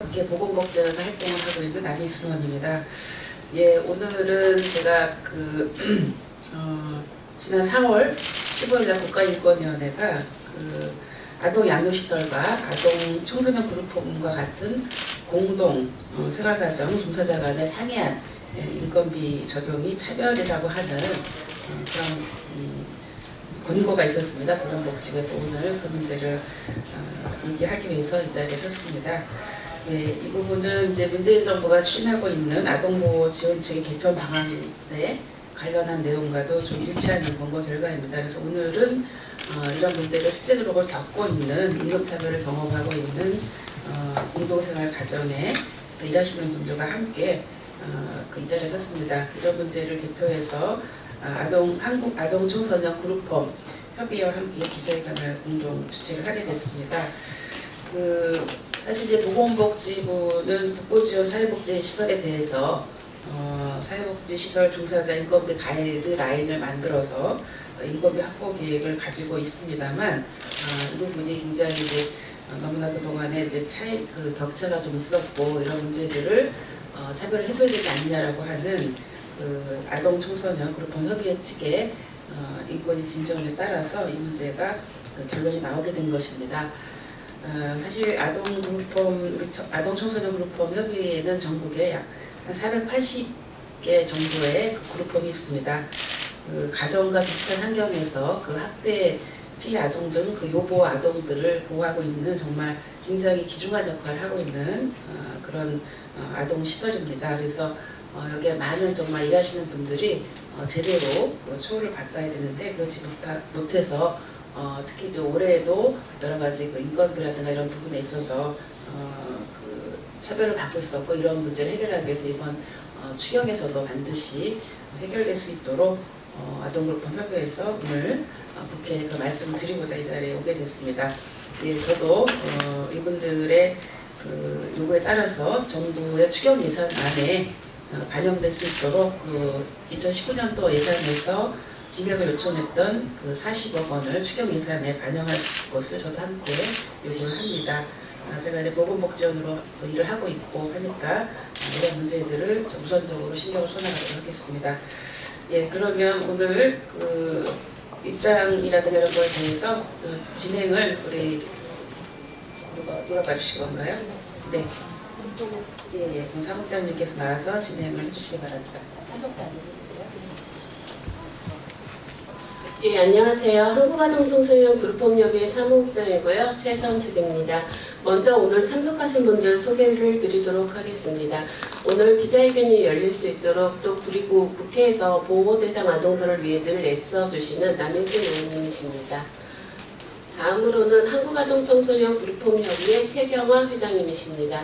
이렇게 보건복지에서 활동을 하고 있는 남희순 의원입니다. 예, 오늘은 제가 지난 3월 15일날 국가인권위원회가 아동 양육시설과 아동 청소년 그룹홈과 같은 공동 생활가정 종사자 간의 상이한 인건비 적용이 차별이라고 하는 그런 권고가 있었습니다. 보건복지부에서 오늘 그 문제를 얘기하기 위해서 이 자리에 섰습니다. 네, 이 부분은 이제 문재인 정부가 추진하고 있는 아동보호 지원체계 개편 방안에 관련한 내용과도 좀 일치하는 권고 결과입니다. 그래서 오늘은 이런 문제를 실제로 겪고 있는 임금차별을 경험하고 있는 공동생활 가정에서 일하시는 분들과 함께 이 자리에 섰습니다. 이런 문제를 대표해서 한국 아동 청소년 그룹홈 협의회와 함께 기자회견을 공동 주최를 하게 됐습니다. 사실 이제 보건복지부는 국고지원 사회복지시설에 대해서 사회복지시설 종사자 인건비 가이드라인을 만들어서 인건비 확보 계획을 가지고 있습니다만 이 부분이 굉장히 이제 너무나 그동안에 이제 격차가 좀 있었고 이런 문제들을 차별을 해소해야 되지 않느냐라고 하는 아동 청소년 그룹홈 협의회 측의 인권위 진정에 따라서 이 문제가 결론이 나오게 된 것입니다. 사실 아동 청소년 그룹홈 협의회는 전국에 약 한 480개 정도의 그룹홈이 있습니다. 가정과 비슷한 환경에서 학대 피해 아동 등 요보 아동들을 보호하고 있는 정말 굉장히 귀중한 역할을 하고 있는 그런 아동 시설입니다. 그래서 여기에 많은 정말 일하시는 분들이 제대로 처우를 받아야 되는데 그렇지 못해서 특히 이제 올해에도 여러 가지 인건비라든가 이런 부분에 있어서 차별을 받고 있었고 이런 문제를 해결하기 위해서 이번 추경에서도 반드시 해결될 수 있도록 아동그룹홈 협의회에서 오늘 국회에 말씀을 드리고자 이 자리에 오게 됐습니다. 예, 저도 이분들의 요구에 따라서 정부의 추경 예산안에 반영될 수 있도록 2019년도 예산에서 징역을 요청했던 40억 원을 추경 예산에 반영할 것을 저도 함께 요구를 합니다. 제가 이제 보건복지원으로 일을 하고 있고 하니까 이런 문제들을 우선적으로 신경을 써나가도록 하겠습니다. 예, 그러면 오늘 입장이라든가 이런 거에 대해서 진행을 우리 누가 봐주실 건가요? 네. 예, 그럼 사무장님께서 나와서 진행을 해주시기 바랍니다. 예, 안녕하세요. 한국아동청소년 그룹홈협의회 사무국장이고요. 최선숙입니다. 먼저 오늘 참석하신 분들 소개를 드리도록 하겠습니다. 오늘 기자회견이 열릴 수 있도록 또 그리고 국회에서 보호대상 아동들을 위해 늘 애써주시는 남인순 의원님이십니다. 다음으로는 한국아동청소년 그룹홈협의회 최경화 회장님이십니다.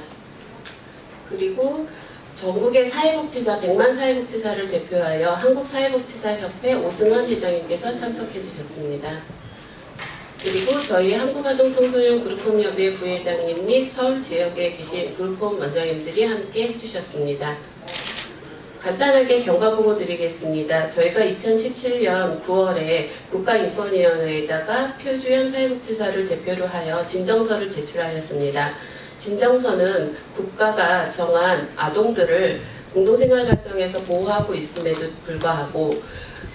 그리고 전국의 사회복지사 100만 사회복지사를 대표하여 한국사회복지사협회 오승환 회장님께서 참석해 주셨습니다. 그리고 저희 한국아동청소년 그룹홈협의회 부회장님 및 서울 지역에 계신 그룹홈 원장님들이 함께 해주셨습니다. 간단하게 경과보고 드리겠습니다. 저희가 2017년 9월에 국가인권위원회에다가 표주현 사회복지사를 대표로 하여 진정서를 제출하였습니다. 진정서는 국가가 정한 아동들을 공동생활가정에서 보호하고 있음에도 불구하고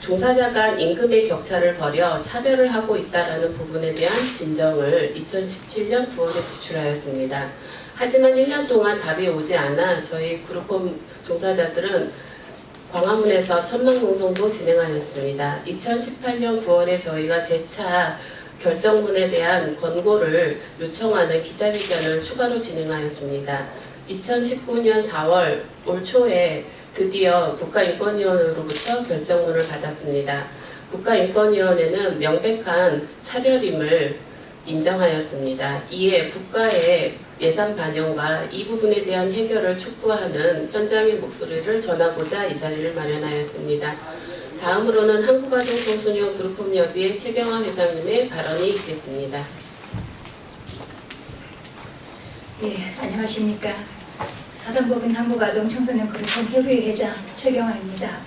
종사자 간 임금의 격차를 벌여 차별을 하고 있다는 부분에 대한 진정을 2017년 9월에 제출하였습니다. 하지만 1년 동안 답이 오지 않아 저희 그룹홈 종사자들은 광화문에서 천막농성도 진행하였습니다. 2018년 9월에 저희가 재차 결정문에 대한 권고를 요청하는 기자회견을 추가로 진행하였습니다. 2019년 4월 올 초에 드디어 국가인권위원회로부터 결정문을 받았습니다. 국가인권위원회는 명백한 차별임을 인정하였습니다. 이에 국가의 예산 반영과 이 부분에 대한 해결을 촉구하는 현장의 목소리를 전하고자 이 자리를 마련하였습니다. 다음으로는 한국아동청소년 그룹홈협의회 최경화 회장님의 발언이 있겠습니다. 예, 안녕하십니까. 사단법인 한국아동청소년 그룹홈 협의회 회장 최경화입니다.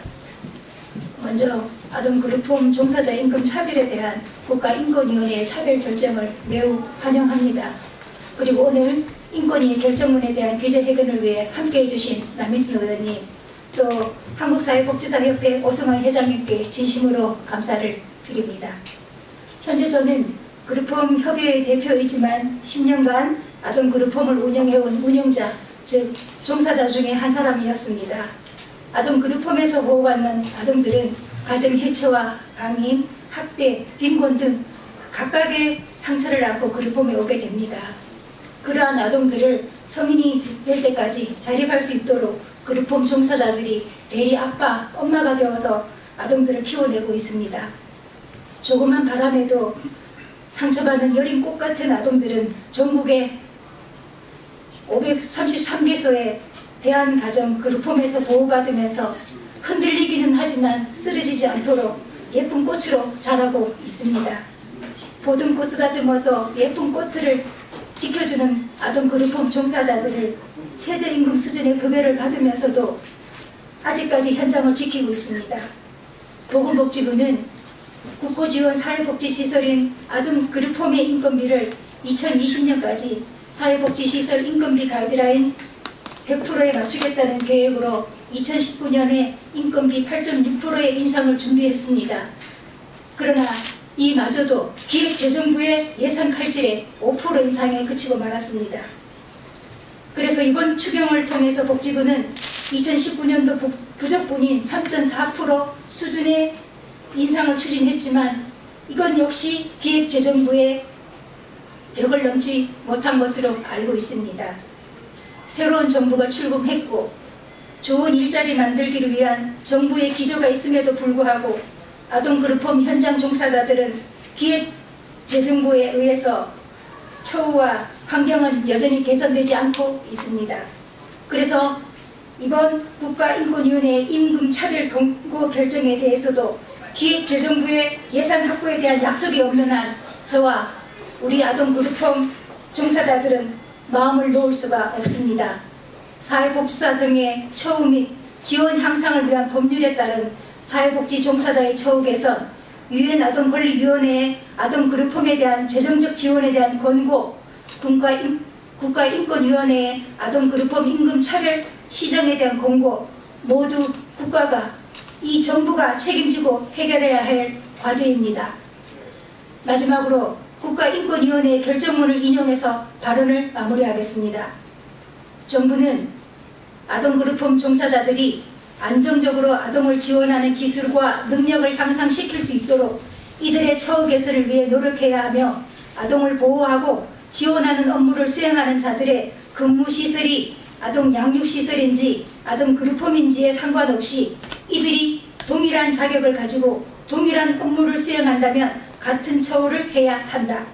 먼저 아동 그룹홈 종사자 임금 차별에 대한 국가인권위원회의 차별 결정을 매우 환영합니다. 그리고 오늘 인권위 결정문에 대한 규제 해결을 위해 함께해 주신 남희순 의원님, 또 한국사회복지사협회 오승환 회장님께 진심으로 감사를 드립니다. 현재 저는 그룹홈 협의회 대표이지만 10년간 아동 그룹홈을 운영해온 운영자, 즉 종사자 중에 한 사람이었습니다. 아동 그룹홈에서 보호받는 아동들은 가정 해체와 강임, 학대, 빈곤 등 각각의 상처를 안고 그룹홈에 오게 됩니다. 그러한 아동들을 성인이 될 때까지 자립할 수 있도록 그룹홈 종사자들이 대리 아빠, 엄마가 되어서 아동들을 키워내고 있습니다. 조그만 바람에도 상처받는 여린 꽃 같은 아동들은 전국의 533개소의 대한가정 그룹홈에서 보호받으면서 흔들리기는 하지만 쓰러지지 않도록 예쁜 꽃으로 자라고 있습니다. 보든 꽃 쓰다듬어서 예쁜 꽃들을 지켜주는 아동 그룹홈 종사자들을 최저임금 수준의 급여를 받으면서도 아직까지 현장을 지키고 있습니다. 보건복지부는 국고지원 사회복지시설인 아동 그룹홈의 인건비를 2020년까지 사회복지시설 인건비 가이드라인 100%에 맞추겠다는 계획으로 2019년에 인건비 8.6%의 인상을 준비했습니다. 그러나 이마저도 기획재정부의 예산 칼질에 5% 인상에 그치고 말았습니다. 그래서 이번 추경을 통해서 복지부는 2019년도 부적분인 3.4% 수준의 인상을 추진했지만 이건 역시 기획재정부의 벽을 넘지 못한 것으로 알고 있습니다. 새로운 정부가 출범했고 좋은 일자리 만들기를 위한 정부의 기조가 있음에도 불구하고 아동 그룹홈 현장 종사자들은 기획재정부에 의해서 처우와 환경은 여전히 개선되지 않고 있습니다. 그래서 이번 국가인권위원회의 임금 차별 권고 결정에 대해서도 기획재정부의 예산 확보에 대한 약속이 없는 한 저와 우리 아동 그룹홈 종사자들은 마음을 놓을 수가 없습니다. 사회복지사 등의 처우 및 지원 향상을 위한 법률에 따른 사회복지 종사자의 처우 개선, 유엔 아동권리위원회의 아동 그룹홈에 대한 재정적 지원에 대한 권고, 국가인권위원회의 아동 그룹홈 임금 차별 시정에 대한 권고 모두 국가가 이 정부가 책임지고 해결해야 할 과제입니다. 마지막으로 국가인권위원회의 결정문을 인용해서 발언을 마무리하겠습니다. 정부는 아동 그룹홈 종사자들이 안정적으로 아동을 지원하는 기술과 능력을 향상시킬 수 있도록 이들의 처우 개선을 위해 노력해야 하며 아동을 보호하고 지원하는 업무를 수행하는 자들의 근무시설이 아동 양육시설인지 아동 그룹홈인지에 상관없이 이들이 동일한 자격을 가지고 동일한 업무를 수행한다면 같은 처우를 해야 한다.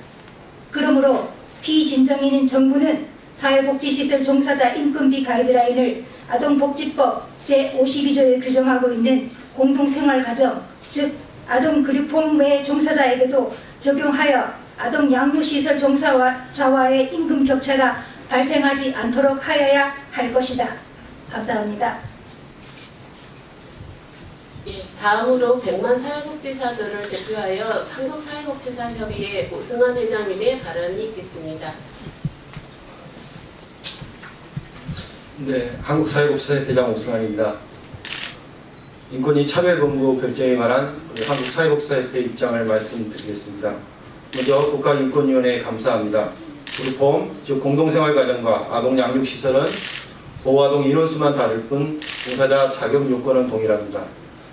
그러므로 피진정인인 정부는 사회복지시설 종사자 인건비 가이드라인을 아동복지법 제52조에 규정하고 있는 공동생활가정, 즉 아동 그룹홈의 종사자에게도 적용하여 아동 양육시설 종사자와의 임금 격차가 발생하지 않도록 하여야 할 것이다. 감사합니다. 예, 다음으로 백만 사회복지사들을 대표하여 한국사회복지사협의회 오승환 회장님의 발언이 있겠습니다. 네, 한국사회복지사협회장 오승환입니다. 인권위 차별권고 결정에 관한 한국사회복지사협회 입장을 말씀드리겠습니다. 먼저 국가인권위원회에 감사합니다. 그룹홈, 즉 공동생활가정과 아동양육시설은 보호아동 인원수만 다를 뿐 종사자 자격 요건은 동일합니다.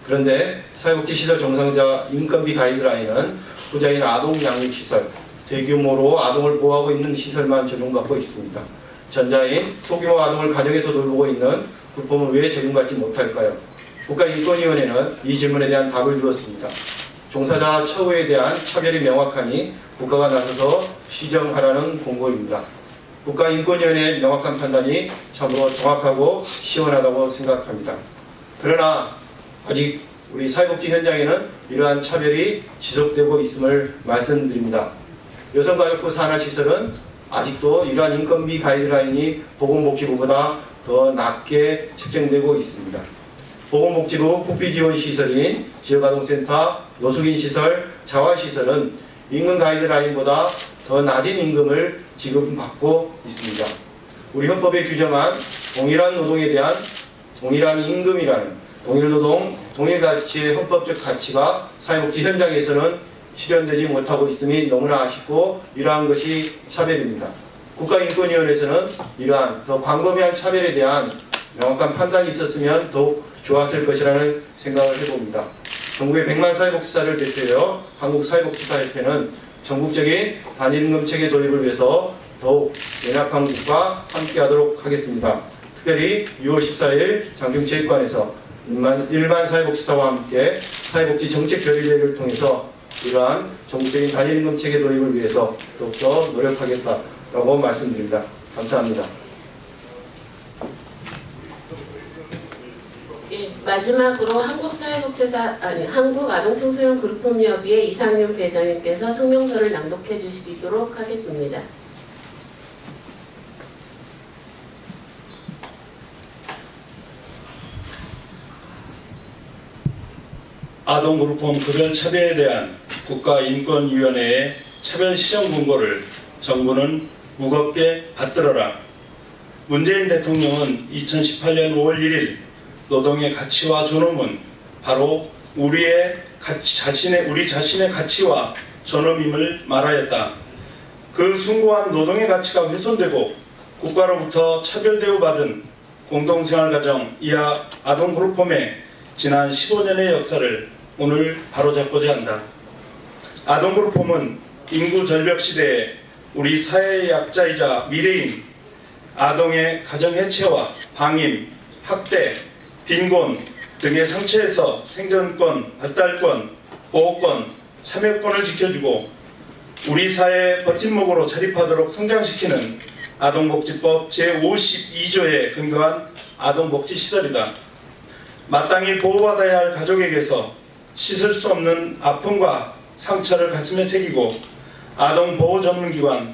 그런데 사회복지시설 종사자 인건비 가이드라인은 후자인 아동양육시설, 대규모로 아동을 보호하고 있는 시설만 적용받고 있습니다. 전자인 소규모 아동을 가정에서 돌보고 있는 그룹홈은 왜 적용받지 못할까요? 국가인권위원회는 이 질문에 대한 답을 주었습니다. 종사자 처우에 대한 차별이 명확하니 국가가 나서서 시정하라는 공고입니다. 국가인권위원회의 명확한 판단이 참으로 정확하고 시원하다고 생각합니다. 그러나 아직 우리 사회복지 현장에는 이러한 차별이 지속되고 있음을 말씀드립니다. 여성가족부 산하시설은 아직도 이러한 인건비 가이드라인이 보건복지부보다 더 낮게 책정되고 있습니다. 보건복지부 국비지원시설인 지역아동센터, 노숙인시설, 자활시설은 임금 가이드라인보다 더 낮은 임금을 지급받고 있습니다. 우리 헌법에 규정한 동일한 노동에 대한 동일한 임금이라는 동일 노동, 동일 가치의 헌법적 가치가 사회복지 현장에서는 실현되지 못하고 있음이 너무나 아쉽고 이러한 것이 차별입니다. 국가인권위원회에서는 이러한 더 광범위한 차별에 대한 명확한 판단이 있었으면 더욱 좋았을 것이라는 생각을 해봅니다. 전국의 100만 사회복지사를 대표하여 한국사회복지사협회는 전국적인 단일임금 체계 도입을 위해서 더욱 연합한국과 함께하도록 하겠습니다. 특별히 6월 14일 장중체육관에서 일반 사회복지사와 함께 사회복지 정책 결의회를 통해서 이러한 전국적인 단일임금 체계 도입을 위해서 더욱더 노력하겠다라고 말씀드립니다. 감사합니다. 예, 마지막으로 한국아동청소년그룹협의회 이상윤 회장님께서 성명서를 낭독해 주시도록 하겠습니다. 아동그룹홈 급여차별에 대한 국가인권위원회의 차별시정공고를 정부는 무겁게 받들어라. 문재인 대통령은 2018년 5월 1일 노동의 가치와 존엄은 바로 우리 자신의 가치와 존엄임을 말하였다. 그 숭고한 노동의 가치가 훼손되고 국가로부터 차별 대우받은 공동생활가정 이하 아동그룹홈의 지난 15년의 역사를 오늘 바로잡고자 한다. 아동그룹홈은 인구 절벽 시대에 우리 사회의 약자이자 미래인 아동의 가정 해체와 방임, 학대, 빈곤 등의 상처에서 생존권, 발달권, 보호권, 참여권을 지켜주고 우리 사회의 버팀목으로 자립하도록 성장시키는 아동복지법 제52조에 근거한 아동복지시설이다. 마땅히 보호받아야 할 가족에게서 씻을 수 없는 아픔과 상처를 가슴에 새기고 아동보호 전문기관,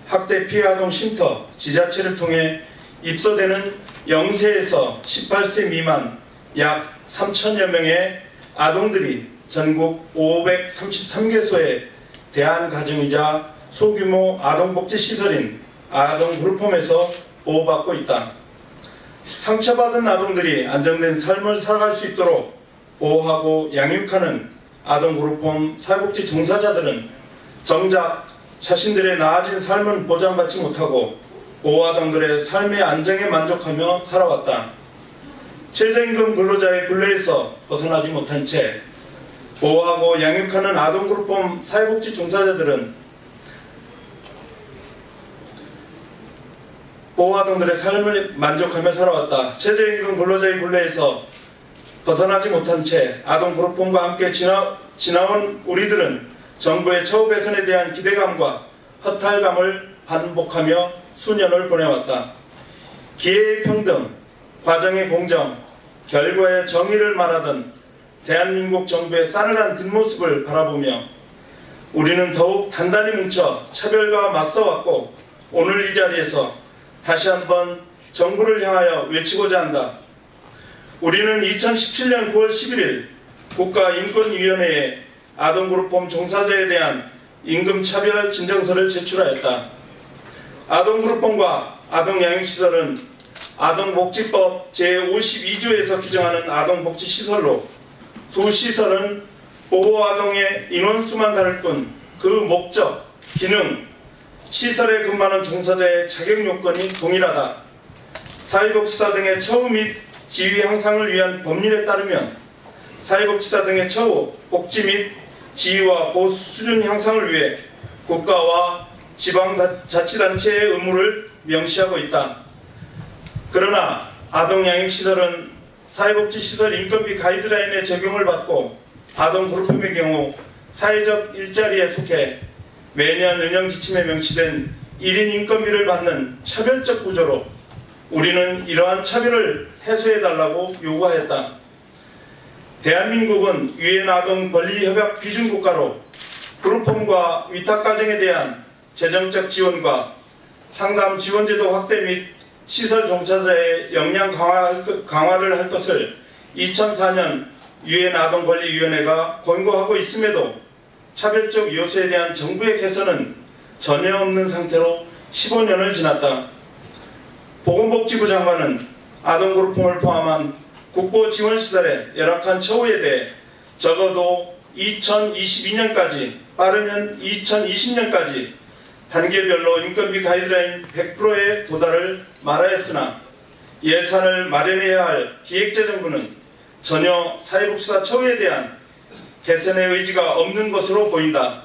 학대 피해 아동 쉼터, 지자체를 통해 입소되는 0세에서 18세 미만 약 3천여 명의 아동들이 전국 533개소의 대안가정이자 소규모 아동복지시설인 아동그룹홈에서 보호받고 있다. 상처받은 아동들이 안정된 삶을 살아갈 수 있도록 보호하고 양육하는 아동그룹홈 사회복지 종사자들은 정작 자신들의 나아진 삶은 보장받지 못하고 보호아동들의 삶의 안정에 만족하며 살아왔다. 최저임금 근로자의 굴레에서 벗어나지 못한 채 보호하고 양육하는 아동그룹홈 사회복지 종사자들은 보호아동들의 삶을 만족하며 살아왔다. 최저임금 근로자의 굴레에서 벗어나지 못한 채 아동그룹홈과 함께 지나온 우리들은 정부의 처우 개선에 대한 기대감과 허탈감을 반복하며 수년을 보내왔다. 기회의 평등, 과정의 공정, 결과의 정의를 말하던 대한민국 정부의 싸늘한 뒷모습을 바라보며 우리는 더욱 단단히 뭉쳐 차별과 맞서왔고 오늘 이 자리에서 다시 한번 정부를 향하여 외치고자 한다. 우리는 2017년 9월 11일 국가인권위원회에 아동그룹홈 종사자에 대한 임금차별 진정서를 제출하였다. 아동그룹홈과 아동양육시설은 아동복지법 제52조에서 규정하는 아동복지시설로 두 시설은 보호아동의 인원수만 다를 뿐 그 목적, 기능, 시설에 근무하는 종사자의 자격요건이 동일하다. 사회복지사 등의 처우 및 지위 향상을 위한 법률에 따르면 사회복지사 등의 처우, 복지 및 지위와 보호 수준 향상을 위해 국가와 지방자치단체의 의무를 명시하고 있다. 그러나 아동양육시설은 사회복지시설 인건비 가이드라인의 적용을 받고 아동그룹홈의 경우 사회적 일자리에 속해 매년 운영지침에 명시된 1인 인건비를 받는 차별적 구조로 우리는 이러한 차별을 해소해달라고 요구하였다. 대한민국은 유엔 아동 권리협약 비준국가로 그룹홈과 위탁가정에 대한 재정적 지원과 상담 지원제도 확대 및 시설 종사자의 역량 강화를 할 것을 2004년 유엔 아동권리위원회가 권고하고 있음에도 차별적 요소에 대한 정부의 개선은 전혀 없는 상태로 15년을 지났다. 보건복지부 장관은 아동그룹홈을 포함한 국고 지원시설의 열악한 처우에 대해 적어도 2022년까지 빠르면 2020년까지 단계별로 인건비 가이드라인 100%에 도달을 말하였으나 예산을 마련해야 할 기획재정부는 전혀 사회복지사 처우에 대한 개선의 의지가 없는 것으로 보인다.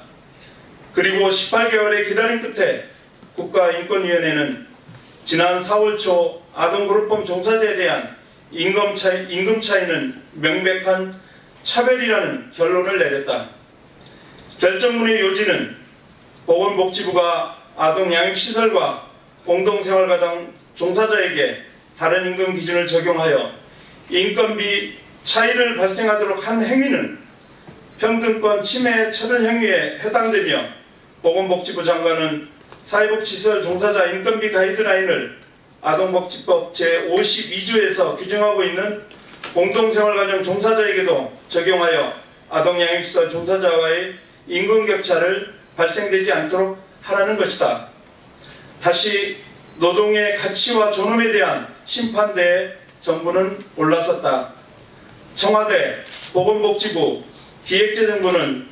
그리고 18개월의 기다림 끝에 국가인권위원회는 지난 4월 초 아동그룹홈 종사자에 대한 임금 차이는 명백한 차별이라는 결론을 내렸다. 결정문의 요지는 보건복지부가 아동양육시설과 공동생활가정 종사자에게 다른 임금 기준을 적용하여 인건비 차이를 발생하도록 한 행위는 평등권 침해 차별 행위에 해당되며 보건복지부 장관은 사회복지시설 종사자 인건비 가이드라인을 아동복지법 제52조에서 규정하고 있는 공동생활가정 종사자에게도 적용하여 아동양육시설 종사자와의 임금격차를 발생되지 않도록 하라는 것이다. 다시 노동의 가치와 존엄에 대한 심판대에 정부는 올라섰다. 청와대, 보건복지부, 기획재정부는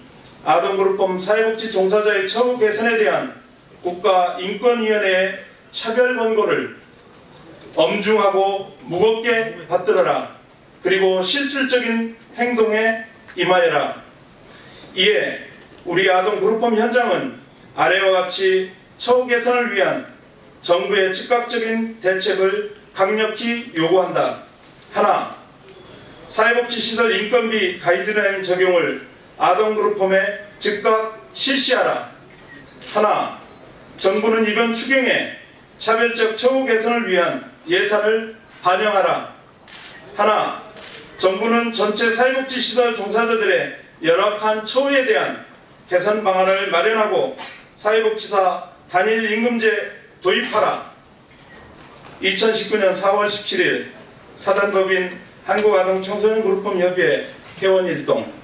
아동그룹홈 사회복지 종사자의 처우 개선에 대한 국가인권위원회의 차별 권고를 엄중하고 무겁게 받들어라. 그리고 실질적인 행동에 임하여라. 이에 우리 아동그룹홈 현장은 아래와 같이 처우 개선을 위한 정부의 즉각적인 대책을 강력히 요구한다. 하나, 사회복지시설 인건비 가이드라인 적용을 아동그룹홈에 즉각 실시하라. 하나, 정부는 이번 추경에 차별적 처우 개선을 위한 예산을 반영하라. 하나, 정부는 전체 사회복지시설 종사자들의 열악한 처우에 대한 개선 방안을 마련하고 사회복지사 단일 임금제 도입하라. 2019년 4월 17일 사단법인 한국아동청소년그룹홈협의회 회원일동.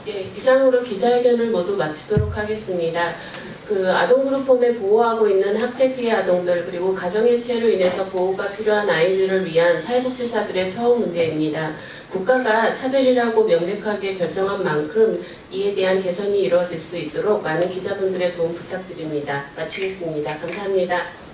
예, 이상으로 기자회견을 모두 마치도록 하겠습니다. 아동그룹홈에 보호하고 있는 학대 피해 아동들 그리고 가정해체로 인해서 보호가 필요한 아이들을 위한 사회복지사들의 처우 문제입니다. 국가가 차별이라고 명백하게 결정한 만큼 이에 대한 개선이 이루어질 수 있도록 많은 기자분들의 도움 부탁드립니다. 마치겠습니다. 감사합니다.